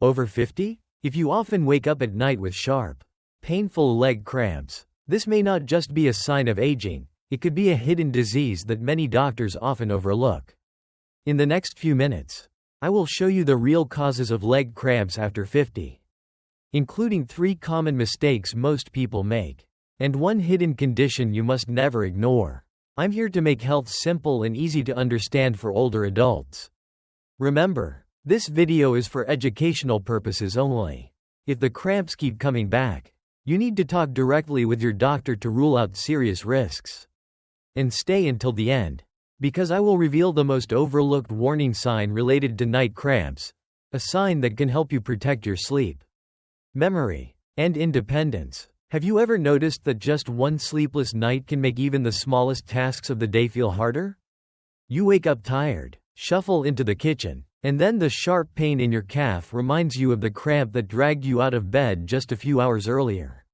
Over 50? If you often wake up at night with sharp, painful leg cramps, this may not just be a sign of aging, it could be a hidden disease that many doctors often overlook. In the next few minutes, I will show you the real causes of leg cramps after 50, including 3 common mistakes most people make, and one hidden condition you must never ignore. I'm here to make health simple and easy to understand for older adults. Remember, this video is for educational purposes only. If the cramps keep coming back, you need to talk directly with your doctor to rule out serious risks. And stay until the end, because I will reveal the most overlooked warning sign related to night cramps, a sign that can help you protect your sleep, memory, and independence. Have you ever noticed that just one sleepless night can make even the smallest tasks of the day feel harder? You wake up tired, shuffle into the kitchen, and then the sharp pain in your calf reminds you of the cramp that dragged you out of bed just a few hours earlier.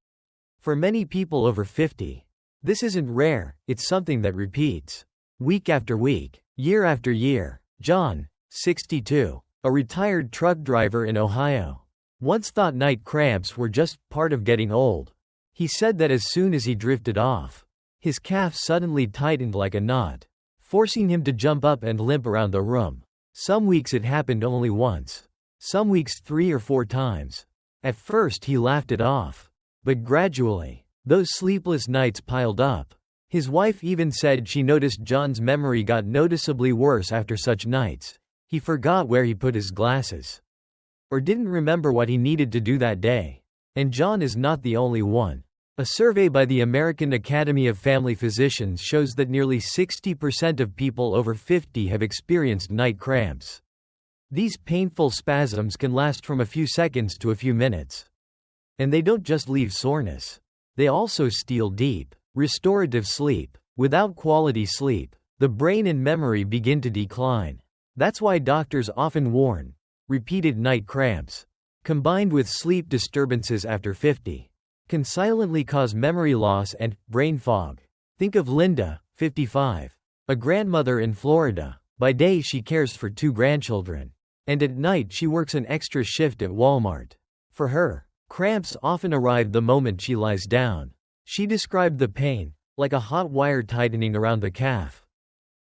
For many people over 50, this isn't rare, it's something that repeats. Week after week, year after year. John, 62, a retired truck driver in Ohio, once thought night cramps were just part of getting old. He said that as soon as he drifted off, his calf suddenly tightened like a knot, forcing him to jump up and limp around the room. Some weeks it happened only once, some weeks 3 or 4 times. At first he laughed it off, but gradually, those sleepless nights piled up. His wife even said she noticed John's memory got noticeably worse after such nights. He forgot where he put his glasses, or didn't remember what he needed to do that day. And John is not the only one. A survey by the American Academy of Family Physicians shows that nearly 60% of people over 50 have experienced night cramps. These painful spasms can last from a few seconds to a few minutes. And they don't just leave soreness. They also steal deep, restorative sleep. Without quality sleep, the brain and memory begin to decline. That's why doctors often warn, repeated night cramps, combined with sleep disturbances after 50, can silently cause memory loss and brain fog. Think of Linda, 55, a grandmother in Florida. By day she cares for 2 grandchildren, and at night she works an extra shift at Walmart. For her, cramps often arrive the moment she lies down. She described the pain, like a hot wire tightening around the calf.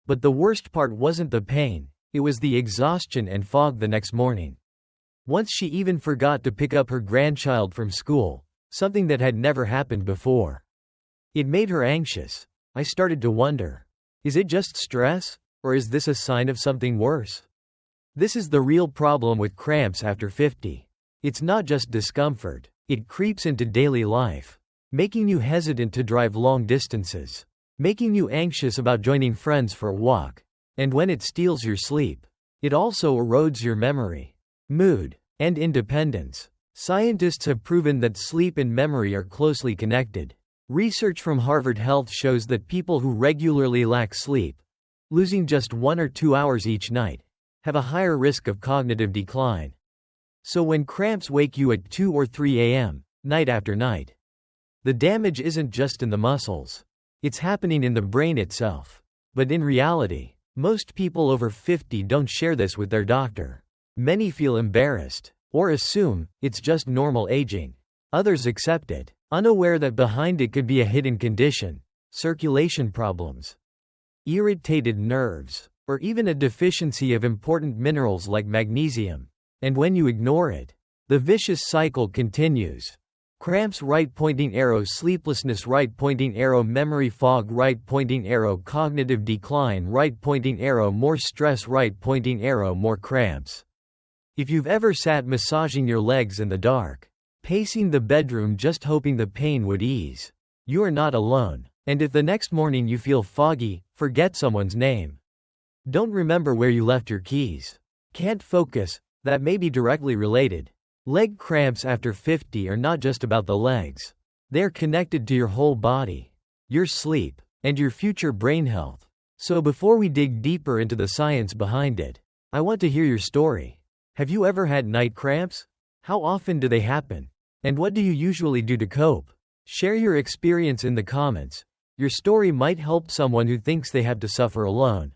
But the worst part wasn't the pain, it was the exhaustion and fog the next morning. Once she even forgot to pick up her grandchild from school, something that had never happened before. It made her anxious. I started to wonder, is it just stress, or is this a sign of something worse? This is the real problem with cramps after 50. It's not just discomfort, it creeps into daily life, making you hesitant to drive long distances, making you anxious about joining friends for a walk. And when it steals your sleep, it also erodes your memory, mood, and independence. Scientists have proven that sleep and memory are closely connected. Research from Harvard Health shows that people who regularly lack sleep, losing just 1 or 2 hours each night, have a higher risk of cognitive decline. So when cramps wake you at 2 or 3 a.m., night after night, the damage isn't just in the muscles. It's happening in the brain itself. But in reality, most people over 50 don't share this with their doctor. Many feel embarrassed, or assume it's just normal aging. Others accept it, unaware that behind it could be a hidden condition, circulation problems, irritated nerves, or even a deficiency of important minerals like magnesium. And when you ignore it, the vicious cycle continues. Cramps, right pointing arrow; sleeplessness, right pointing arrow; memory fog, right pointing arrow; cognitive decline, right pointing arrow; more stress, right pointing arrow; more cramps. If you've ever sat massaging your legs in the dark, pacing the bedroom just hoping the pain would ease, you are not alone. And if the next morning you feel foggy, forget someone's name, don't remember where you left your keys, can't focus, that may be directly related. Leg cramps after 50 are not just about the legs. They're connected to your whole body, your sleep, and your future brain health. So before we dig deeper into the science behind it, I want to hear your story. Have you ever had night cramps? How often do they happen? And what do you usually do to cope? Share your experience in the comments. Your story might help someone who thinks they have to suffer alone.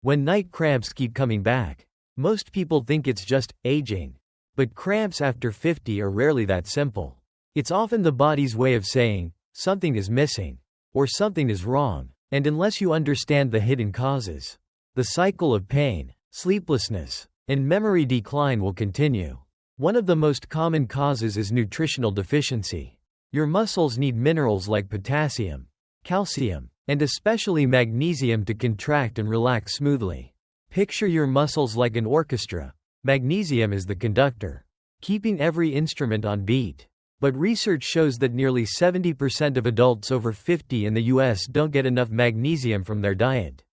When night cramps keep coming back, most people think it's just aging. But cramps after 50 are rarely that simple. It's often the body's way of saying, something is missing, or something is wrong, and unless you understand the hidden causes, the cycle of pain, sleeplessness, and memory decline will continue. One of the most common causes is nutritional deficiency. Your muscles need minerals like potassium, calcium, and especially magnesium to contract and relax smoothly. Picture your muscles like an orchestra. Magnesium is the conductor, keeping every instrument on beat. But research shows that nearly 70% of adults over 50 in the US don't get enough magnesium from their diet.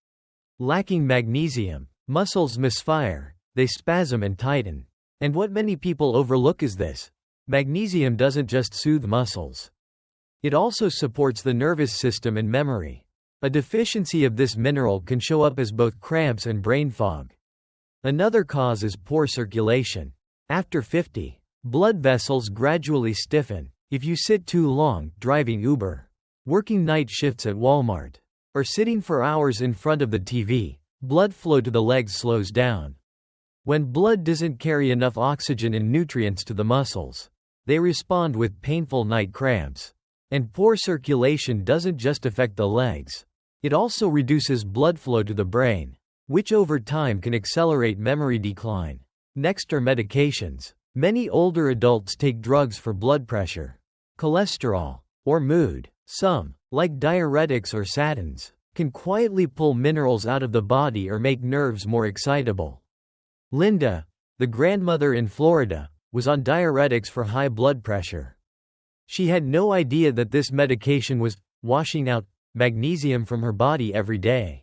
Lacking magnesium, muscles misfire, they spasm and tighten. And what many people overlook is this: magnesium doesn't just soothe muscles. It also supports the nervous system and memory. A deficiency of this mineral can show up as both cramps and brain fog. Another cause is poor circulation. After 50, blood vessels gradually stiffen. If you sit too long, driving Uber, working night shifts at Walmart, or sitting for hours in front of the TV, blood flow to the legs slows down. When blood doesn't carry enough oxygen and nutrients to the muscles, they respond with painful night cramps. And poor circulation doesn't just affect the legs. It also reduces blood flow to the brain, which over time can accelerate memory decline. Next are medications. Many older adults take drugs for blood pressure, cholesterol, or mood. Some, like diuretics or statins, can quietly pull minerals out of the body or make nerves more excitable. Linda, the grandmother in Florida, was on diuretics for high blood pressure. She had no idea that this medication was washing out magnesium from her body every day.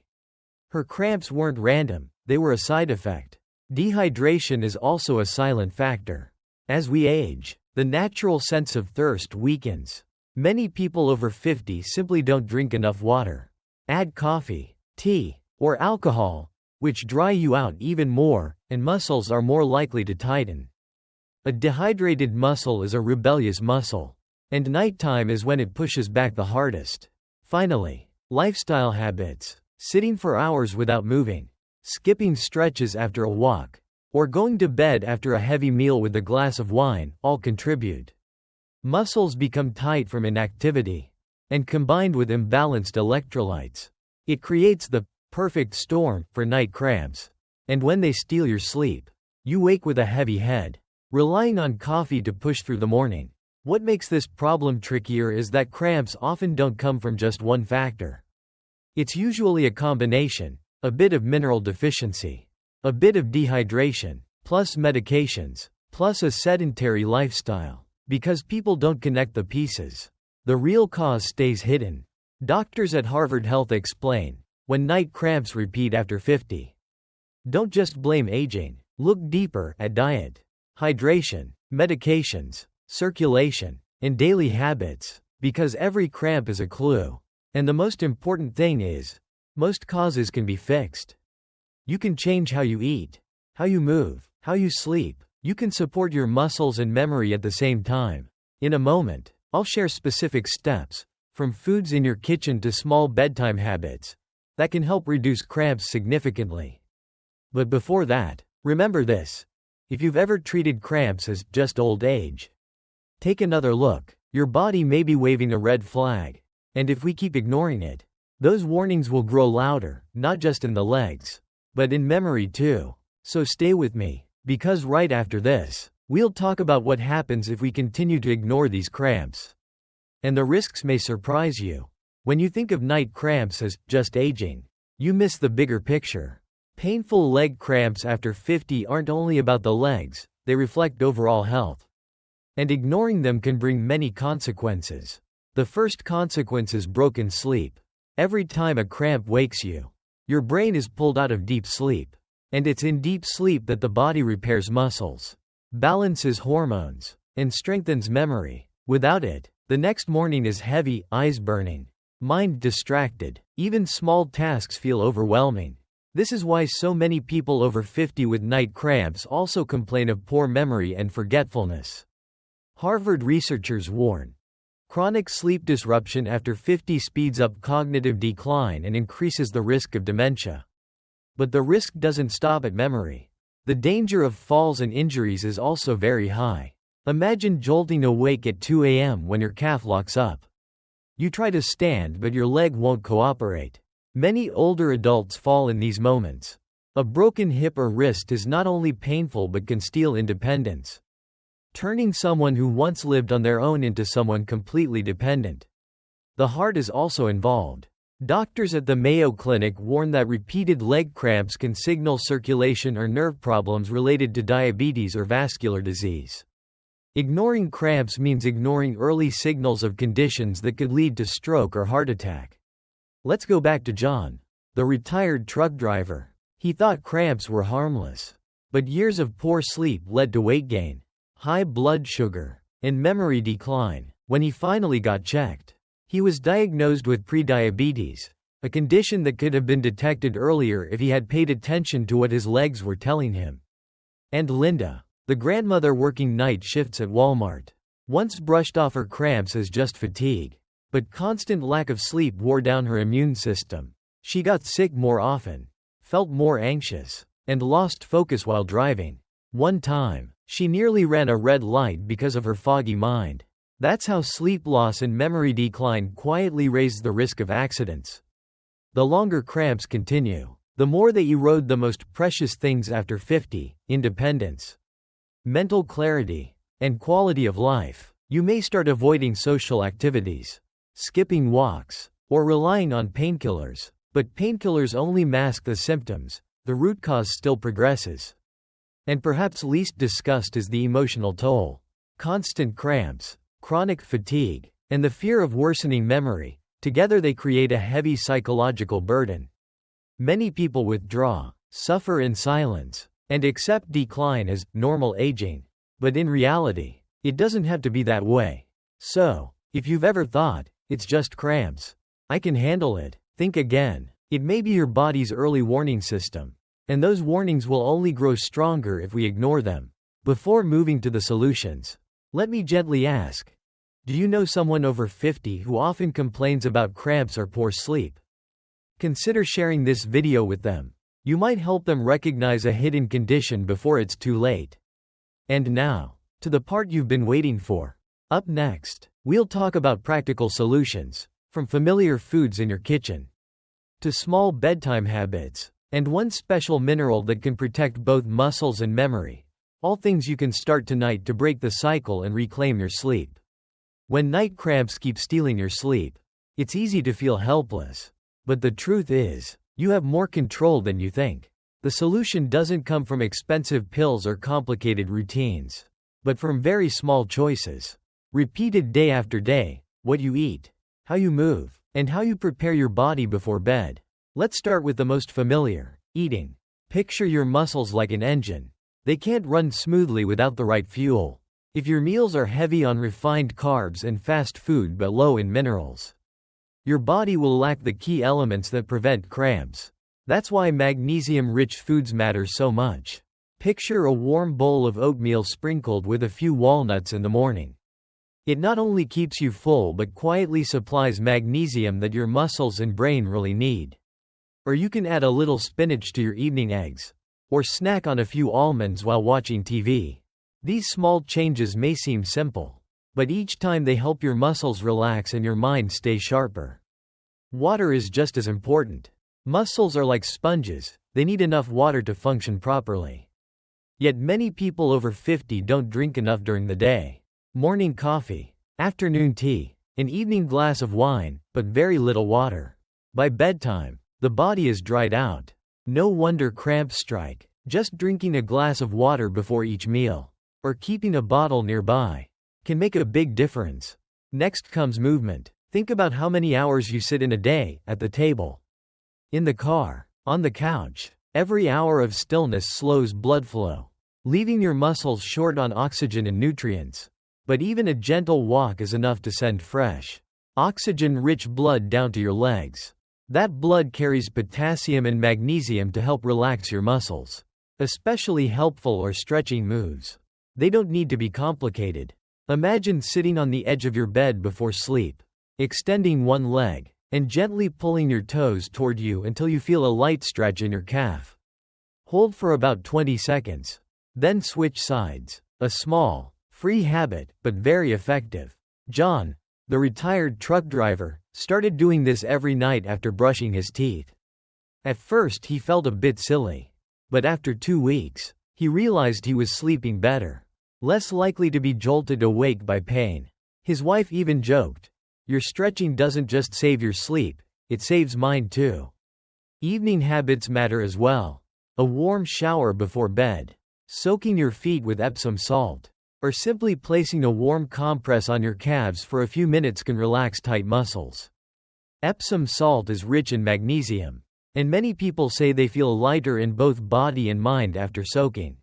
Her cramps weren't random, they were a side effect. Dehydration is also a silent factor. As we age, the natural sense of thirst weakens. Many people over 50 simply don't drink enough water. Add coffee, tea, or alcohol, which dry you out even more, and muscles are more likely to tighten. A dehydrated muscle is a rebellious muscle, and nighttime is when it pushes back the hardest. Finally, lifestyle habits. Sitting for hours without moving, skipping stretches after a walk, or going to bed after a heavy meal with a glass of wine, all contribute. Muscles become tight from inactivity, and combined with imbalanced electrolytes, it creates the perfect storm for night cramps. And when they steal your sleep, you wake with a heavy head, relying on coffee to push through the morning. What makes this problem trickier is that cramps often don't come from just one factor. It's usually a combination: a bit of mineral deficiency, a bit of dehydration, plus medications, plus a sedentary lifestyle. Because people don't connect the pieces, the real cause stays hidden. Doctors at Harvard Health explain, when night cramps repeat after 50, don't just blame aging. Look deeper at diet, hydration, medications, circulation, and daily habits, because every cramp is a clue. And the most important thing is, most causes can be fixed. You can change how you eat, how you move, how you sleep. You can support your muscles and memory at the same time. In a moment, I'll share specific steps, from foods in your kitchen to small bedtime habits, that can help reduce cramps significantly. But before that, remember this: if you've ever treated cramps as just old age, take another look. Your body may be waving a red flag. And if we keep ignoring it, those warnings will grow louder, not just in the legs, but in memory too. So stay with me, because right after this, we'll talk about what happens if we continue to ignore these cramps. And the risks may surprise you. When you think of night cramps as just aging, you miss the bigger picture. Painful leg cramps after 50 aren't only about the legs, they reflect overall health. And ignoring them can bring many consequences. The first consequence is broken sleep. Every time a cramp wakes you, your brain is pulled out of deep sleep. And it's in deep sleep that the body repairs muscles, balances hormones, and strengthens memory. Without it, the next morning is heavy, eyes burning, mind distracted. Even small tasks feel overwhelming. This is why so many people over 50 with night cramps also complain of poor memory and forgetfulness. Harvard researchers warn, chronic sleep disruption after 50 speeds up cognitive decline and increases the risk of dementia. But the risk doesn't stop at memory. The danger of falls and injuries is also very high. Imagine jolting awake at 2 a.m. when your calf locks up. You try to stand but your leg won't cooperate. Many older adults fall in these moments. A broken hip or wrist is not only painful but can steal independence, turning someone who once lived on their own into someone completely dependent. The heart is also involved. Doctors at the Mayo Clinic warn that repeated leg cramps can signal circulation or nerve problems related to diabetes or vascular disease. Ignoring cramps means ignoring early signals of conditions that could lead to stroke or heart attack. Let's go back to John, the retired truck driver. He thought cramps were harmless. But years of poor sleep led to weight gain, high blood sugar, and memory decline. When he finally got checked, he was diagnosed with prediabetes, a condition that could have been detected earlier if he had paid attention to what his legs were telling him. And Linda, the grandmother working night shifts at Walmart, once brushed off her cramps as just fatigue. But constant lack of sleep wore down her immune system. She got sick more often, felt more anxious, and lost focus while driving. One time, she nearly ran a red light because of her foggy mind. That's how sleep loss and memory decline quietly raise the risk of accidents. The longer cramps continue, the more they erode the most precious things after 50: independence, mental clarity, and quality of life. You may start avoiding social activities, skipping walks, or relying on painkillers. But painkillers only mask the symptoms, the root cause still progresses. And perhaps least discussed is the emotional toll. Constant cramps, chronic fatigue, and the fear of worsening memory, together they create a heavy psychological burden. Many people withdraw, suffer in silence, and accept decline as normal aging. But in reality, it doesn't have to be that way. So, if you've ever thought, it's just cramps, I can handle it, think again. It may be your body's early warning system, and those warnings will only grow stronger if we ignore them. Before moving to the solutions, let me gently ask, do you know someone over 50 who often complains about cramps or poor sleep? Consider sharing this video with them. You might help them recognize a hidden condition before it's too late. And now, to the part you've been waiting for. Up next, we'll talk about practical solutions, from familiar foods in your kitchen to small bedtime habits, and one special mineral that can protect both muscles and memory. All things you can start tonight to break the cycle and reclaim your sleep. When night cramps keep stealing your sleep, it's easy to feel helpless. But the truth is, you have more control than you think. The solution doesn't come from expensive pills or complicated routines, but from very small choices, repeated day after day: what you eat, how you move, and how you prepare your body before bed. Let's start with the most familiar: eating. Picture your muscles like an engine. They can't run smoothly without the right fuel. If your meals are heavy on refined carbs and fast food but low in minerals, your body will lack the key elements that prevent cramps. That's why magnesium-rich foods matter so much. Picture a warm bowl of oatmeal sprinkled with a few walnuts in the morning. It not only keeps you full but quietly supplies magnesium that your muscles and brain really need. Or you can add a little spinach to your evening eggs, or snack on a few almonds while watching TV. These small changes may seem simple, but each time they help your muscles relax and your mind stay sharper. Water is just as important. Muscles are like sponges, they need enough water to function properly. Yet many people over 50 don't drink enough during the day. Morning coffee, afternoon tea, an evening glass of wine, but very little water. By bedtime, the body is dried out. No wonder cramps strike. Just drinking a glass of water before each meal, or keeping a bottle nearby, can make a big difference. Next comes movement. Think about how many hours you sit in a day, at the table, in the car, on the couch. Every hour of stillness slows blood flow, leaving your muscles short on oxygen and nutrients. But even a gentle walk is enough to send fresh, oxygen-rich blood down to your legs. That blood carries potassium and magnesium to help relax your muscles. Especially helpful are stretching moves. They don't need to be complicated. Imagine sitting on the edge of your bed before sleep, extending one leg, and gently pulling your toes toward you until you feel a light stretch in your calf. Hold for about 20 seconds. Then switch sides. A small, free habit, but very effective. John, the retired truck driver, started doing this every night after brushing his teeth. At first he felt a bit silly. But after 2 weeks, he realized he was sleeping better. Less likely to be jolted awake by pain. His wife even joked, "Your stretching doesn't just save your sleep, it saves mine too." Evening habits matter as well. A warm shower before bed, soaking your feet with Epsom salt, or simply placing a warm compress on your calves for a few minutes can relax tight muscles. Epsom salt is rich in magnesium, and many people say they feel lighter in both body and mind after soaking.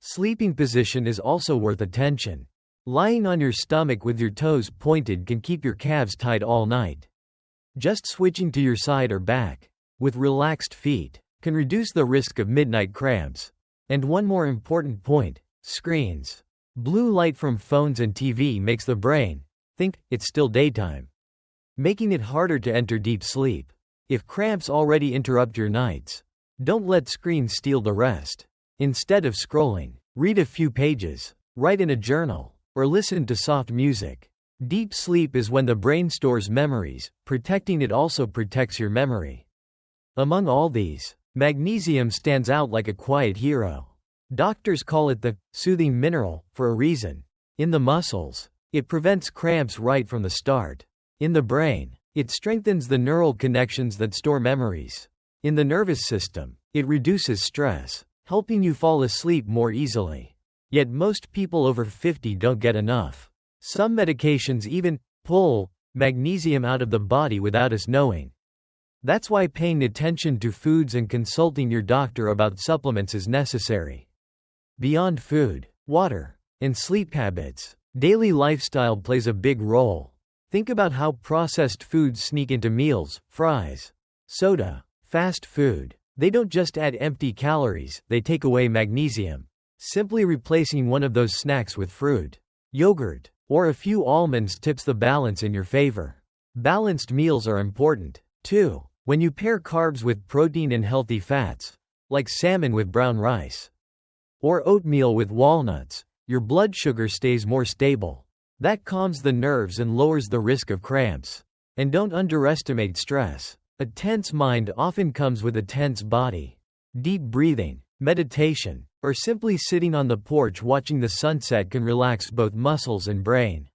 Sleeping position is also worth attention. Lying on your stomach with your toes pointed can keep your calves tight all night. Just switching to your side or back, with relaxed feet, can reduce the risk of midnight cramps. And one more important point, screens. Blue light from phones and TV makes the brain think it's still daytime, making it harder to enter deep sleep. If cramps already interrupt your nights, don't let screens steal the rest. Instead of scrolling, read a few pages, write in a journal, or listen to soft music. Deep sleep is when the brain stores memories. Protecting it also protects your memory. Among all these, magnesium stands out like a quiet hero. Doctors call it the soothing mineral for a reason. In the muscles, it prevents cramps right from the start. In the brain, it strengthens the neural connections that store memories. In the nervous system, it reduces stress, helping you fall asleep more easily. Yet most people over 50 don't get enough. Some medications even pull magnesium out of the body without us knowing. That's why paying attention to foods and consulting your doctor about supplements is necessary. Beyond food, water, and sleep habits, daily lifestyle plays a big role. Think about how processed foods sneak into meals: fries, soda, fast food. They don't just add empty calories, they take away magnesium. Simply replacing one of those snacks with fruit, yogurt, or a few almonds tips the balance in your favor. Balanced meals are important, too. When you pair carbs with protein and healthy fats, like salmon with brown rice, or oatmeal with walnuts, your blood sugar stays more stable. That calms the nerves and lowers the risk of cramps. And don't underestimate stress. A tense mind often comes with a tense body. Deep breathing, meditation, or simply sitting on the porch watching the sunset can relax both muscles and brain.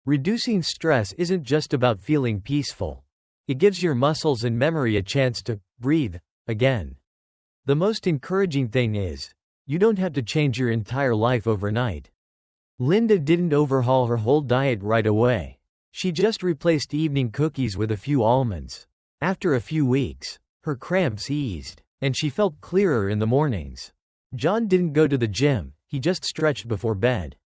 Reducing stress isn't just about feeling peaceful. It gives your muscles and memory a chance to breathe again. The most encouraging thing is, you don't have to change your entire life overnight. Linda didn't overhaul her whole diet right away. She just replaced evening cookies with a few almonds. After a few weeks, her cramps eased, and she felt clearer in the mornings. John didn't go to the gym, he just stretched before bed.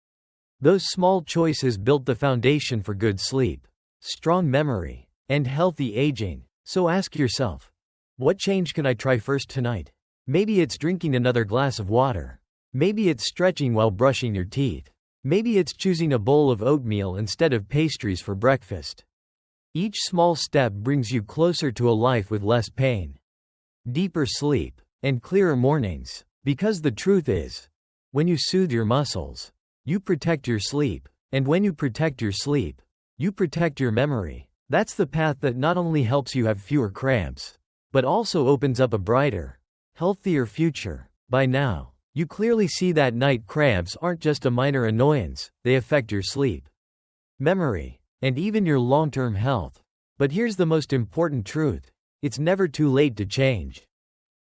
Those small choices built the foundation for good sleep, strong memory, and healthy aging. So ask yourself, what change can I try first tonight? Maybe it's drinking another glass of water. Maybe it's stretching while brushing your teeth. Maybe it's choosing a bowl of oatmeal instead of pastries for breakfast. Each small step brings you closer to a life with less pain, deeper sleep, and clearer mornings. Because the truth is, when you soothe your muscles, you protect your sleep. And when you protect your sleep, you protect your memory. That's the path that not only helps you have fewer cramps, but also opens up a brighter, healthier future. By now, you clearly see that night cramps aren't just a minor annoyance, they affect your sleep, memory, and even your long-term health. But here's the most important truth. It's never too late to change.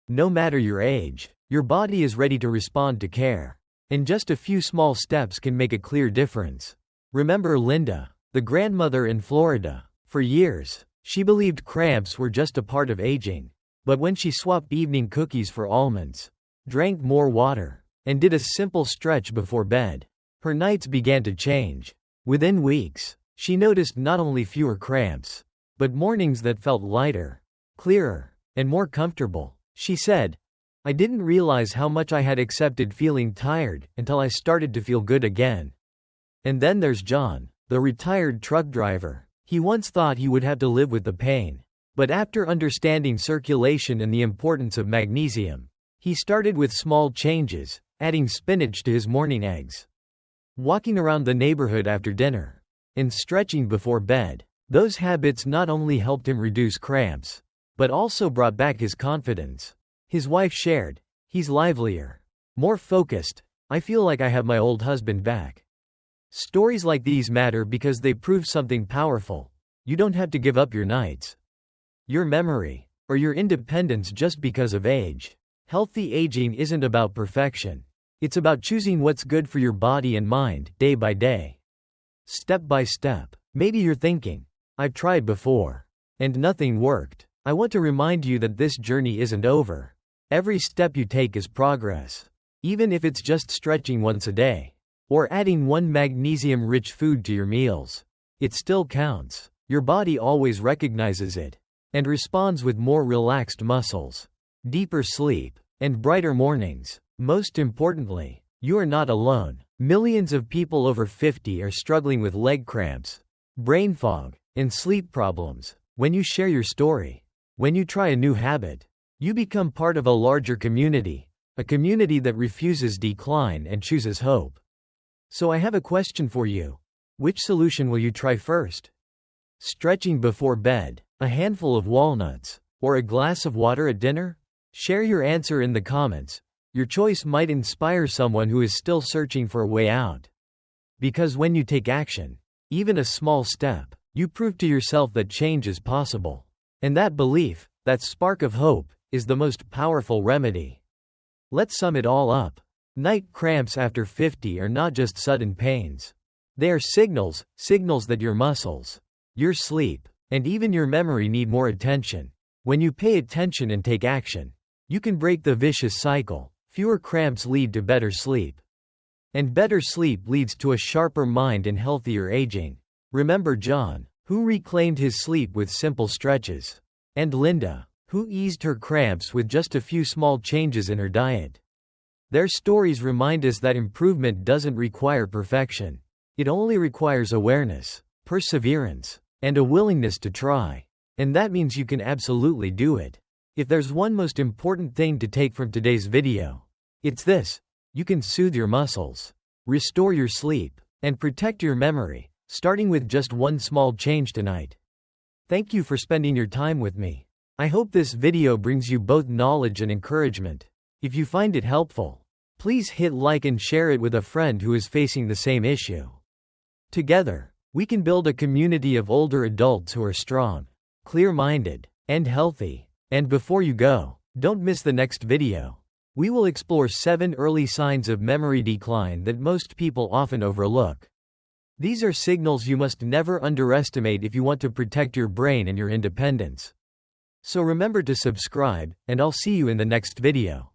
No matter your age, your body is ready to respond to care. And just a few small steps can make a clear difference. Remember Linda, the grandmother in Florida. For years, she believed cramps were just a part of aging. But when she swapped evening cookies for almonds, drank more water, and did a simple stretch before bed, her nights began to change. Within weeks, she noticed not only fewer cramps, but mornings that felt lighter, clearer, and more comfortable. She said, "I didn't realize how much I had accepted feeling tired until I started to feel good again." And then there's John, the retired truck driver. He once thought he would have to live with the pain. But after understanding circulation and the importance of magnesium, He started with small changes, adding spinach to his morning eggs, walking around the neighborhood after dinner, and stretching before bed. Those habits not only helped him reduce cramps, but also brought back his confidence. His wife shared, "He's livelier, more focused. I feel like I have my old husband back." Stories like these matter because they prove something powerful. You don't have to give up your nights, your memory, or your independence just because of age. Healthy aging isn't about perfection. It's about choosing what's good for your body and mind, day by day, step by step. Maybe you're thinking, "I've tried before, and nothing worked." I want to remind you that this journey isn't over. Every step you take is progress. Even if it's just stretching once a day, or adding one magnesium-rich food to your meals, it still counts. Your body always recognizes it, and responds with more relaxed muscles, deeper sleep, and brighter mornings. Most importantly, you are not alone. Millions of people over 50 are struggling with leg cramps, brain fog, and sleep problems. When you share your story, when you try a new habit, you become part of a larger community, a community that refuses decline and chooses hope. So I have a question for you. Which solution will you try first? Stretching before bed, a handful of walnuts, or a glass of water at dinner? Share your answer in the comments. Your choice might inspire someone who is still searching for a way out. Because when you take action, even a small step, you prove to yourself that change is possible. And that belief, that spark of hope, is the most powerful remedy. Let's sum it all up. Night cramps after 50 are not just sudden pains. They are signals that your muscles, your sleep, and even your memory need more attention. When you pay attention and take action, you can break the vicious cycle. Fewer cramps lead to better sleep, and better sleep leads to a sharper mind and healthier aging. Remember John, who reclaimed his sleep with simple stretches, and Linda, who eased her cramps with just a few small changes in her diet. Their stories remind us that improvement doesn't require perfection. It only requires awareness, perseverance, and a willingness to try. And that means you can absolutely do it. If there's one most important thing to take from today's video, it's this: you can soothe your muscles, restore your sleep, and protect your memory, starting with just one small change tonight. Thank you for spending your time with me. I hope this video brings you both knowledge and encouragement. If you find it helpful, please hit like and share it with a friend who is facing the same issue. Together, we can build a community of older adults who are strong, clear-minded, and healthy. And before you go, don't miss the next video. We will explore 7 early signs of memory decline that most people often overlook. These are signals you must never underestimate if you want to protect your brain and your independence. So remember to subscribe, and I'll see you in the next video.